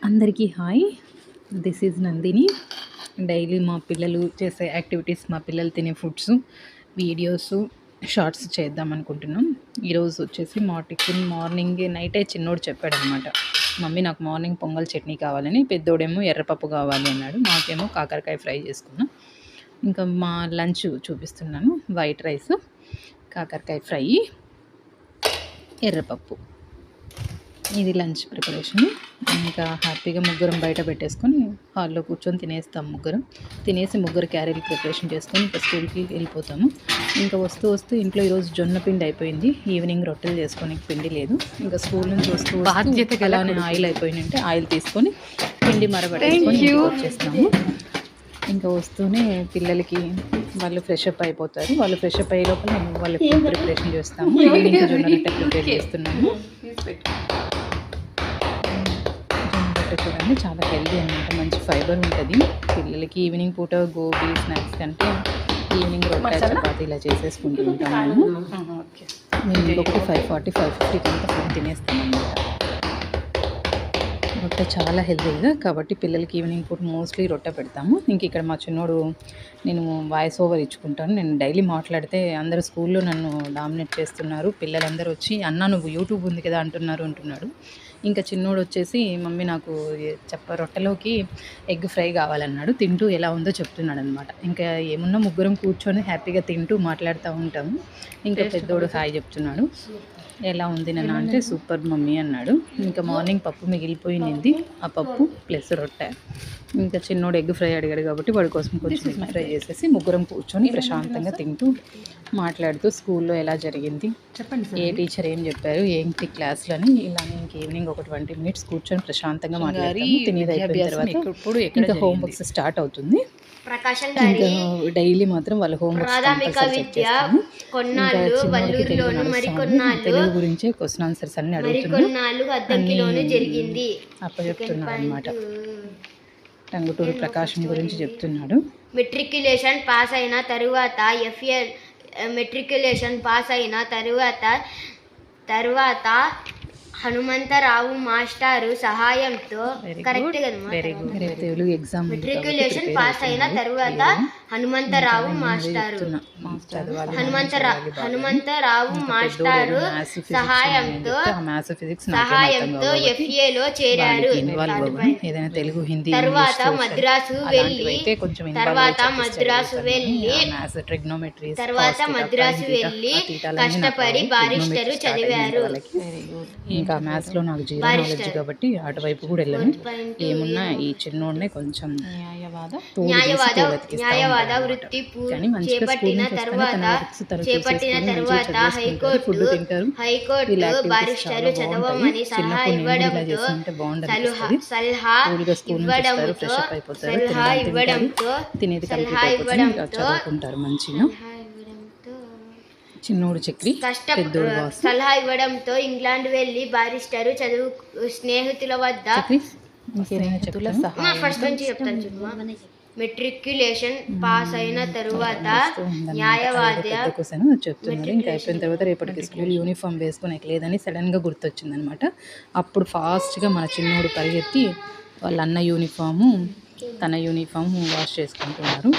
అందరికీ hi. This is Nandini. Daily మా పిల్లలు చేసే యాక్టివిటీస్, మా పిల్లలు తినే ఫుడ్స్ వీడియోస్ షార్ట్స్ చేద్దాం అనుకుంటున్నాం. ఈరోజు వచ్చేసి మా టిఫిన్ మార్నింగ్ నైటే చిన్నోడు చెప్పాడనమాట, మమ్మీ నాకు మార్నింగ్ పొంగల్ చట్నీ కావాలని, పెద్దోడేమో ఎర్రపప్పు కావాలి అన్నాడు, నాకేమో కాకరకాయ ఫ్రై చేసుకున్నాం. ఇంకా మా లంచ్ చూపిస్తున్నాను, వైట్ రైస్, కాకరకాయ ఫ్రై, ఎర్రపప్పు. ఇది లంచ్ ప్రిపరేషన్. ఇంకా హ్యాపీగా ముగ్గురం బయట పెట్టేసుకొని హాల్లో కూర్చొని తినేస్తాం. తినేసి ముగ్గురు క్యారీలు ప్రిపరేషన్ చేసుకొని ఇంకా స్కూల్కి వెళ్ళిపోతాము. ఇంకా వస్తూ ఇంట్లో ఈరోజు జొన్న పిండి అయిపోయింది, ఈవినింగ్ రొట్టెలు చేసుకొని పిండి లేదు. ఇంకా స్కూల్ నుంచి వస్తూ అలానే ఆయిల్ అయిపోయిందంటే ఆయిల్ తీసుకొని పిండి మరబెట్టుకొని వచ్చేస్తాము. ఇంకా వస్తూనే పిల్లలకి వాళ్ళు ఫ్రెషప్ అయిపోతారు. వాళ్ళు ఫ్రెషప్ అయ్యే లోపల నేను వాళ్ళకి ప్రిపరేషన్ చేస్తాము. ఈవినింగ్ జొన్న రొట్టె ప్రిపేర్ చేస్తున్నాము. చూడండి, చాలా హెల్దీ అనమాట, మంచి ఫైబర్ ఉంటుంది పిల్లలకి. ఈవినింగ్ పూట గోబీ స్నాక్స్ కంటే ఈవినింగ్ రొట్టె చపాతీ ఇలా చేసేసుకుంటూ ఉంటాము. మేము ఇంకొకటి 5:40, 5:50 కంటే ఫుడ్ తినేస్తాం అనమాట. రొట్టె చాలా హెల్దీగా కాబట్టి పిల్లలకి ఈవినింగ్ పూట మోస్ట్లీ రొట్టె పెడతాము. ఇంక ఇక్కడ మా చిన్నోడు, నేను వాయిస్ ఓవర్ ఇచ్చుకుంటాను. నేను డైలీ మాట్లాడితే అందరూ స్కూల్లో నన్ను డామినేట్ చేస్తున్నారు. పిల్లలందరూ వచ్చి అన్న నువ్వు యూట్యూబ్ ఉంది కదా అంటున్నాడు. ఇంకా చిన్నోడు వచ్చేసి మమ్మీ నాకు రొట్టెలోకి ఎగ్ ఫ్రై కావాలన్నాడు. తింటూ ఎలా ఉందో చెప్తున్నాడు అనమాట. ఇంకా ఏమున్నా ముగ్గురం కూర్చొని హ్యాపీగా తింటూ మాట్లాడుతూ ఉంటాము. ఇంకా పెద్దోడు హాయ్ చెప్తున్నాడు. ఎలా ఉంది నాన్న అంటే సూపర్ మమ్మీ అన్నాడు. ఇంకా మార్నింగ్ పప్పు మిగిలిపోయింది, ఆ పప్పు ప్లస్ రొట్టె. ఇంకా చిన్నోడు ఎగ్ ఫ్రై అడిగాడు కాబట్టి వాడి కోసం కొంచెం ఎగ్ ఫ్రై చేసేసి ముగ్గురం కూర్చొని ప్రశాంతంగా తింటూ మాట్లాడుతూ స్కూల్లో ఎలా జరిగింది, చెప్పండి ఏ టీచర్ ఏం చెప్పారు, ఏంటి క్లాసులు అని ఇలానే ఇంక ఈవినింగ్ ఒక 20 minutes కూర్చొని ప్రశాంతంగా మాట్లాడి తినేది అయిపోయిన తర్వాత ఇంకా హోంవర్క్స్ స్టార్ట్ అవుతుంది. ఇంకా డైలీ మాత్రం వాళ్ళ హోంవర్క్ తెలుగు గురించి క్వశ్చన్ ఆన్సర్స్ అన్ని అడుగుతున్నాను, అప్పచెప్తున్నాడు అనమాట. టంగుటూరి ప్రకాశం గురించి చెప్తున్నాడు. మెట్రిక్యులేషన్ పాస్ అయిన తరువాత మెట్రిక్యులేషన్ పాస్ అయిన తరువాత హనుమంతరావు మాస్టారు సహాయంతో correct Telugu exam matriculation pass అయిన తరువాత హనుమంతరావు మాస్టారు సహాయంతో FAలో చేరారు. ఏదైనా తెలుగు హిందీ తర్వాత మద్రాసు వెళ్ళి కష్టపడి బారిస్టరు చదివారు. ఇంకా మ్యాథ్స్లో నాకు జీరో నాలెడ్జ్ కాబట్టి అటువైపు కూడా వెళ్ళను. ఏమున్నా ఈ చిన్నోడనే కొంచెం న్యాయవాద వృత్తి చేపట్టిన తర్వాత హైకోర్టు బారిస్టరు చదవమని సలహా ఇవ్వడంతో చదువుకుంటారు మంచిగా. చిన్నోడు చక్రి సలహా ఇవ్వడంతో ఇంగ్లాండ్ వెళ్ళి బారిస్టరు చదువు స్నేహితుల వద్ద ఫస్ట్ నుంచి చెప్తాను. మెట్రిక్యులేషన్ పాస్ అయిన తరువాత న్యాయవాద చెప్తున్నారు. ఇంకా అయిపోయిన తర్వాత రేపటికి స్కూల్ యూనిఫామ్ వేసుకునేకి లేదని సడన్గా గుర్తొచ్చిందనమాట. అప్పుడు ఫాస్ట్గా మన చిన్నోడు పరిగెత్తి వాళ్ళ అన్న యూనిఫాము తన యూనిఫామ్ వాష్ చేసుకుంటున్నారు.